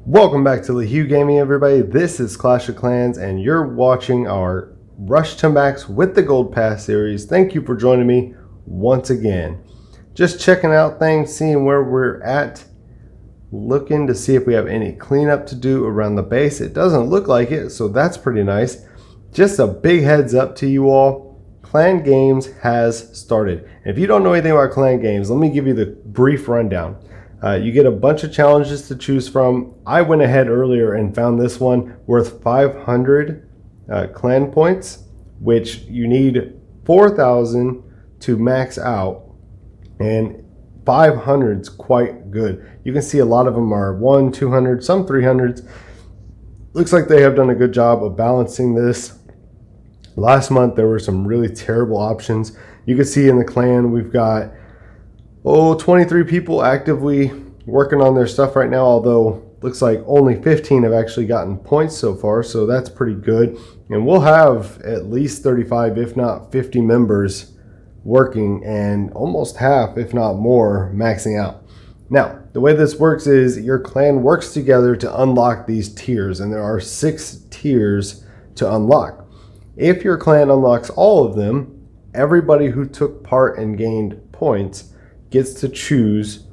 Welcome back to LeHue Gaming, everybody. This is Clash of Clans, and you're watching our Rush to Max with the Gold Pass series. Thank you for joining me once again. Just checking out things, seeing where we're at, looking to see if we have any cleanup to do around the base. It doesn't look like it, so that's pretty nice. Just a big heads up to you all. Clan Games has started. And if you don't know anything about Clan Games, let me give you the brief rundown. You get a bunch of challenges to choose from. I went ahead earlier and found this one worth 500 clan points, which you need 4,000 to max out, and 500 is quite good. You can see a lot of them are 1, 200, some 300s. Looks like they have done a good job of balancing this. Last month there were some really terrible options. You can see in the clan we've got 23 people actively working on their stuff right now, although looks like only 15 have actually gotten points so far, so that's pretty good. And we'll have at least 35, if not 50 members working, and almost half, if not more, maxing out. Now, the way this works is your clan works together to unlock these tiers, and there are 6 tiers to unlock. If your clan unlocks all of them, everybody who took part and gained points gets to choose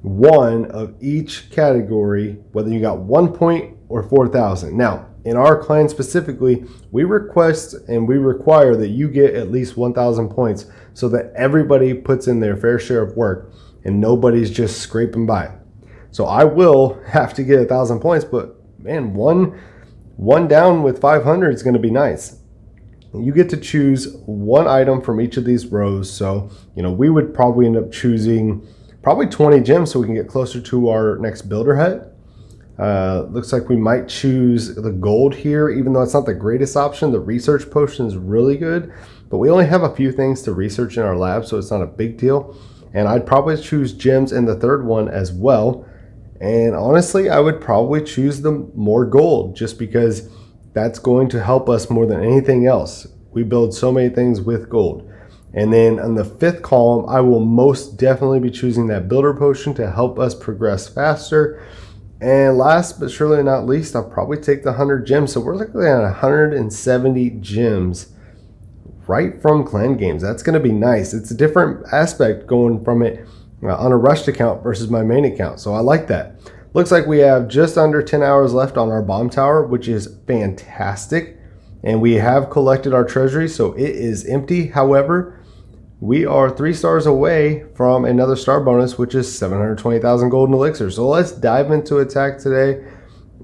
one of each category, whether you got 1 point or 4,000. Now, in our clan specifically, we request and we require that you get at least 1,000 points so that everybody puts in their fair share of work and nobody's just scraping by. So I will have to get 1,000 points, but man, one down with 500 is going to be nice. You get to choose one item from each of these rows. So, we would probably end up choosing probably 20 gems so we can get closer to our next builder hut. Looks like we might choose the gold here, even though it's not the greatest option. The research potion is really good, but we only have a few things to research in our lab, so it's not a big deal. And I'd probably choose gems in the third one as well. And honestly, I would probably choose the more gold just because that's going to help us more than anything else. We build so many things with gold. And then on the 5th column, I will most definitely be choosing that builder potion to help us progress faster. And last but surely not least, I'll probably take the 100 gems. So we're looking at 170 gems right from Clan Games. That's going to be nice. It's a different aspect going from it on a rushed account versus my main account. So I like that. Looks like we have just under 10 hours left on our bomb tower, which is fantastic. And we have collected our treasury, so it is empty. However, we are 3 stars away from another star bonus, which is 720,000 golden elixir. So let's dive into attack today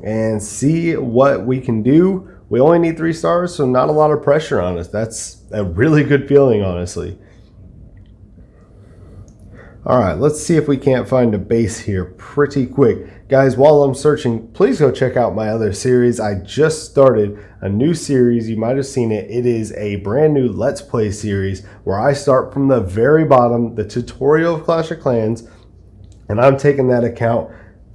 and see what we can do. We only need 3 stars, so not a lot of pressure on us. That's a really good feeling, honestly. All right, let's see if we can't find a base here pretty quick. Guys, while I'm searching, please go check out my other series. I just started a new series. You might have seen it. It is a brand new Let's Play series where I start from the very bottom, the tutorial of Clash of Clans, and I'm taking that account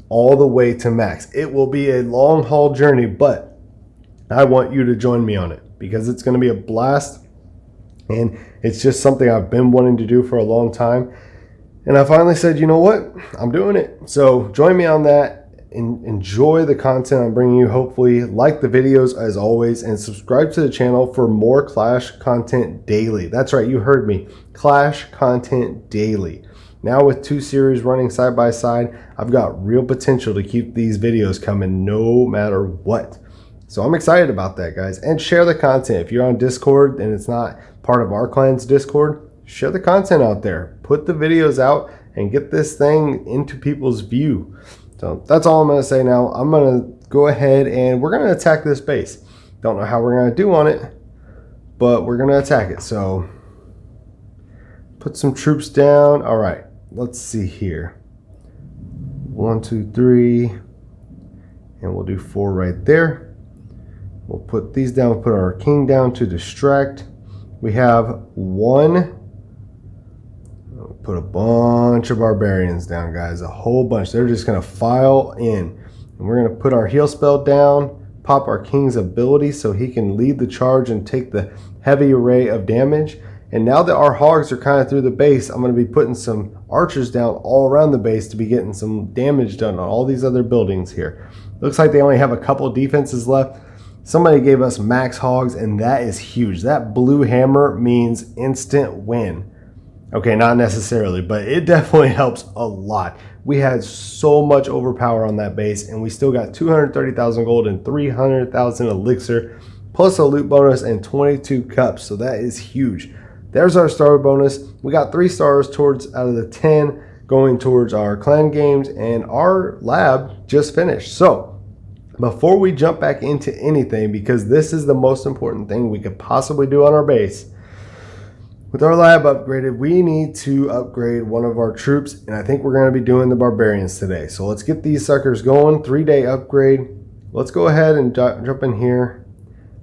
all the way to max. It will be a long haul journey, but I want you to join me on it because it's going to be a blast, and it's just something I've been wanting to do for a long time. And I finally said, you know what? I'm doing it. So join me on that and enjoy the content I'm bringing you. Hopefully like the videos as always and subscribe to the channel for more Clash content daily. That's right, you heard me. Clash content daily. Now with 2 series running side by side, I've got real potential to keep these videos coming no matter what. So I'm excited about that, guys. And share the content. If you're on Discord and it's not part of our clan's Discord, share the content out there. Put the videos out and get this thing into people's view. So that's all I'm going to say now. I'm going to go ahead and we're going to attack this base. Don't know how we're going to do on it, but we're going to attack it. So put some troops down. All right, let's see here. 1, 2, 3, and we'll do 4 right there. We'll put these down. We'll put our king down to distract. We have 1. Put a bunch of barbarians down, guys, a whole bunch. They're just going to file in, and we're going to put our heal spell down, pop our king's ability so he can lead the charge and take the heavy array of damage, And now that our hogs are kind of through the base, I'm going to be putting some archers down all around the base to be getting some damage done on all these other buildings here. Looks like they only have a couple defenses left. Somebody gave us max hogs, and that is huge. That blue hammer means instant win. Okay, not necessarily, but it definitely helps a lot. We had so much overpower on that base, and we still got 230,000 gold and 300,000 elixir, plus a loot bonus and 22 cups, so that is huge. There's our star bonus. We got 3 stars out of the 10 going towards our clan games, and our lab just finished. So before we jump back into anything, because this is the most important thing we could possibly do on our base, with our lab upgraded, we need to upgrade one of our troops, and I think we're going to be doing the barbarians today. So let's get these suckers going. 3-day upgrade. Let's go ahead and jump in here.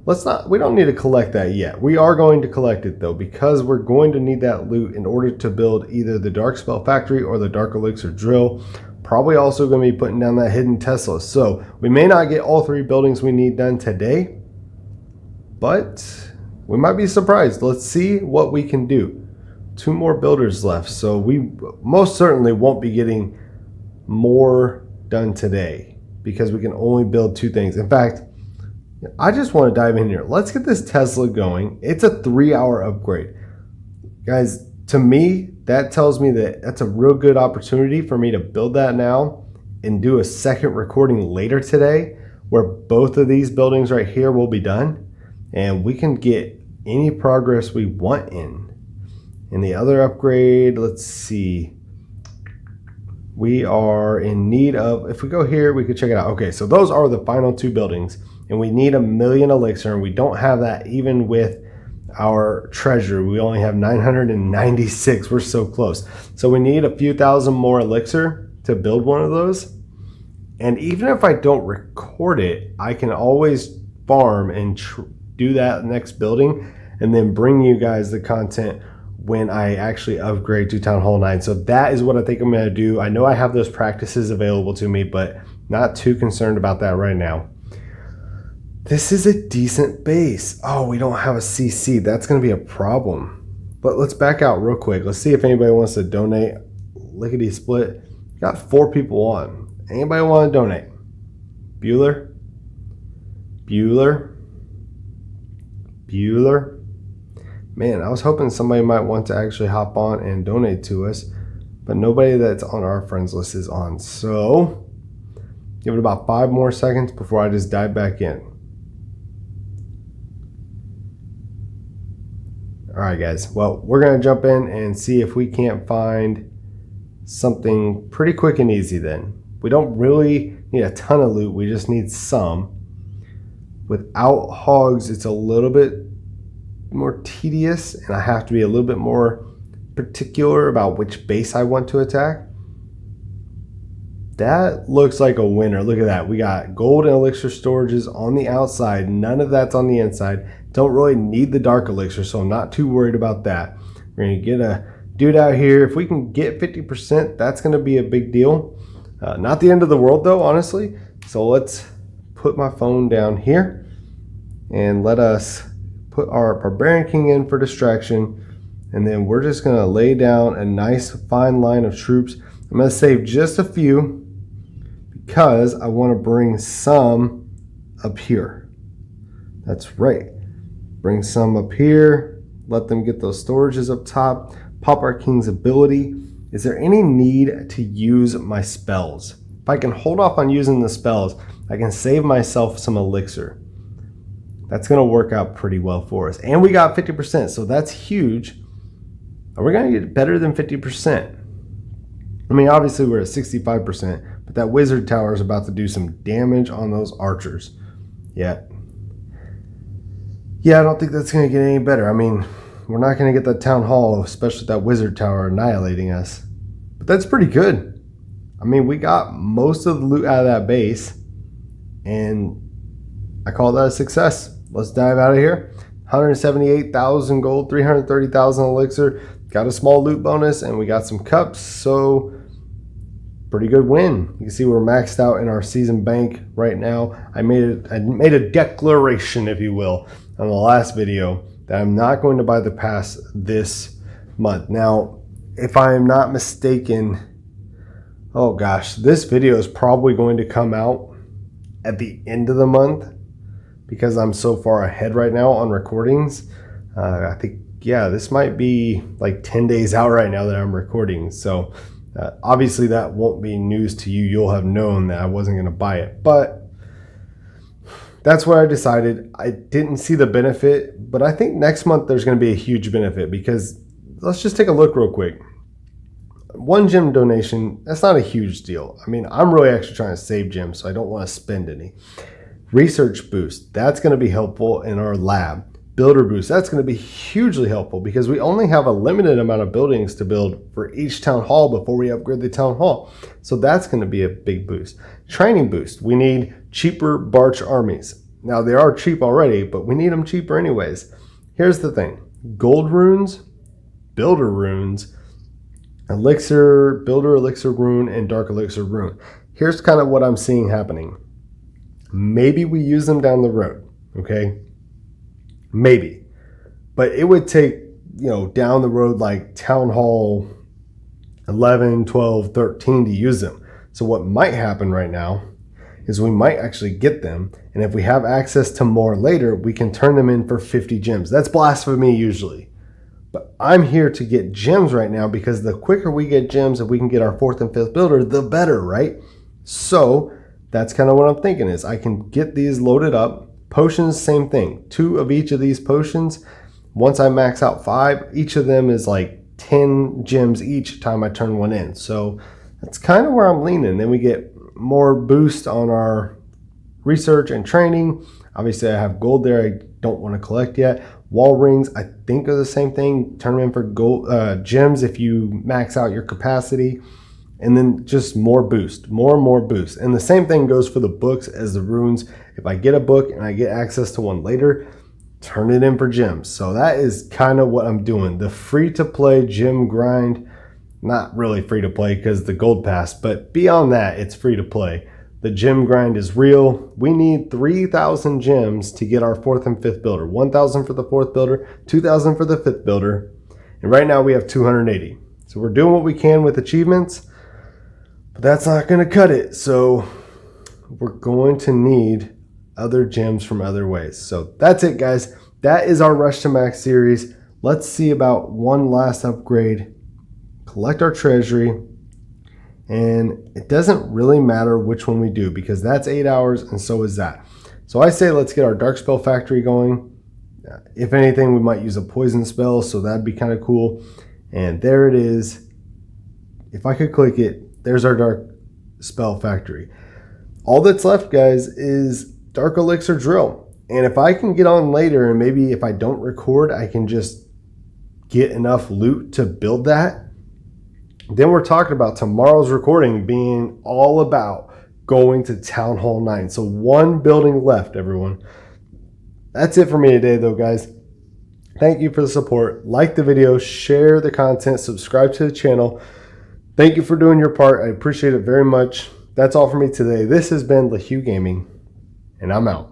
We don't need to collect that yet. We are going to collect it though, because we're going to need that loot in order to build either the Dark Spell Factory or the Dark Elixir Drill. Probably also going to be putting down that hidden Tesla. So we may not get all 3 buildings we need done today, but we might be surprised. Let's see what we can do. 2 more builders left, so we most certainly won't be getting more done today because we can only build 2 things. In fact, I just want to dive in here. Let's get this Tesla going. It's a 3-hour upgrade. Guys, to me, that tells me that that's a real good opportunity for me to build that now and do a second recording later today where both of these buildings right here will be done, and we can get any progress we want in. And the other upgrade, let's see. We are in need of, if we go here, we could check it out. Okay, so those are the final 2 buildings. And we need 1,000,000 elixir, and we don't have that even with our treasure. We only have 996. We're so close. So we need a few thousand more elixir to build one of those. And even if I don't record it, I can always farm and do that next building and then bring you guys the content when I actually upgrade to Town Hall 9. So that is what I think I'm going to do. I know I have those practices available to me, but not too concerned about that right now. This is a decent base. Oh, we don't have a CC. That's going to be a problem. But let's back out real quick. Let's see if anybody wants to donate. Lickety split. Got 4 people on. Anybody want to donate? Bueller? Bueller? Bueller? Man, I was hoping somebody might want to actually hop on and donate to us, but nobody that's on our friends list is on. So give it about 5 more seconds before I just dive back in. All right, guys. Well, we're going to jump in and see if we can't find something pretty quick and easy then. We don't really need a ton of loot. We just need some. Without hogs, it's a little bit more tedious, and I have to be a little bit more particular about which base I want to attack. That looks like a winner. Look at that. We got gold and elixir storages on the outside. None of that's on the inside. Don't really need the dark elixir, so I'm not too worried about that. We're going to get a dude out here. If we can get 50%, that's going to be a big deal. Not the end of the world, though, honestly. So let's put my phone down here and let us put our Barbarian King in for distraction. And then we're just going to lay down a nice fine line of troops. I'm going to save just a few because I want to bring some up here. That's right. Bring some up here. Let them get those storages up top. Pop our king's ability. Is there any need to use my spells? If I can hold off on using the spells, I can save myself some elixir. That's going to work out pretty well for us. And we got 50%, so that's huge. Are we going to get better than 50%? I mean, obviously we're at 65%, but that wizard tower is about to do some damage on those archers. Yeah, I don't think that's going to get any better. I mean, we're not going to get that town hall, especially that wizard tower annihilating us. But that's pretty good. I mean, we got most of the loot out of that base, and I call that a success. Let's dive out of here. 178,000 gold, 330,000 elixir. Got a small loot bonus, and we got some cups, so pretty good win. You can see we're maxed out in our season bank right now. I made a declaration, if you will, on the last video that I'm not going to buy the pass this month. Now, if I am not mistaken, oh gosh, this video is probably going to come out at the end of the month because I'm so far ahead right now on recordings. I think, yeah, this might be like 10 days out right now that I'm recording. So obviously that won't be news to you. You'll have known that I wasn't going to buy it, but that's what I decided. I didn't see the benefit, but I think next month there's going to be a huge benefit because let's just take a look real quick. One gem donation, that's not a huge deal. I mean, I'm really actually trying to save gems, so I don't want to spend any. Research boost, that's going to be helpful in our lab. Builder boost, that's going to be hugely helpful because we only have a limited amount of buildings to build for each town hall before we upgrade the town hall. So that's going to be a big boost. Training boost, we need cheaper Barch armies. Now they are cheap already, but we need them cheaper anyways. Here's the thing, gold runes, builder runes, elixir, builder elixir rune, and dark elixir rune. Here's kind of what I'm seeing happening. Maybe we use them down the road, okay? Maybe. But it would take, down the road like Town Hall 11, 12, 13 to use them. So what might happen right now is we might actually get them, and if we have access to more later, we can turn them in for 50 gems. That's blasphemy usually. But I'm here to get gems right now because the quicker we get gems, if we can get our 4th and 5th builder, the better, right? So that's kind of what I'm thinking is I can get these loaded up. Potions, same thing. 2 of each of these potions. Once I max out 5, each of them is like 10 gems each time I turn one in. So that's kind of where I'm leaning. Then we get more boost on our research and training. Obviously, I have gold there I don't want to collect yet. Wall rings, I think are the same thing. Turn them in for gold gems if you max out your capacity. And then just more boost, more and more boost. And the same thing goes for the books as the runes. If I get a book and I get access to one later, turn it in for gems. So that is kind of what I'm doing. The free-to-play gem grind, not really free-to-play because the gold pass, but beyond that, it's free-to-play. The gem grind is real. We need 3,000 gems to get our 4th and 5th builder. 1,000 for the 4th builder, 2,000 for the 5th builder. And right now we have 280. So we're doing what we can with achievements, but that's not going to cut it. So we're going to need other gems from other ways. So that's it, guys. That is our Rush to Max series. Let's see about one last upgrade. Collect our treasury. And it doesn't really matter which one we do because that's 8 hours and so is that. So I say let's get our Dark Spell Factory going. If anything, we might use a poison spell, so that'd be kind of cool. And there it is. If I could click it, there's our Dark Spell Factory. All that's left, guys, is Dark Elixir Drill. And if I can get on later and maybe if I don't record, I can just get enough loot to build that. Then we're talking about tomorrow's recording being all about going to Town Hall 9. So one building left, everyone. That's it for me today, though, guys. Thank you for the support. Like the video, share the content, subscribe to the channel. Thank you for doing your part. I appreciate it very much. That's all for me today. This has been LaHue Gaming, and I'm out.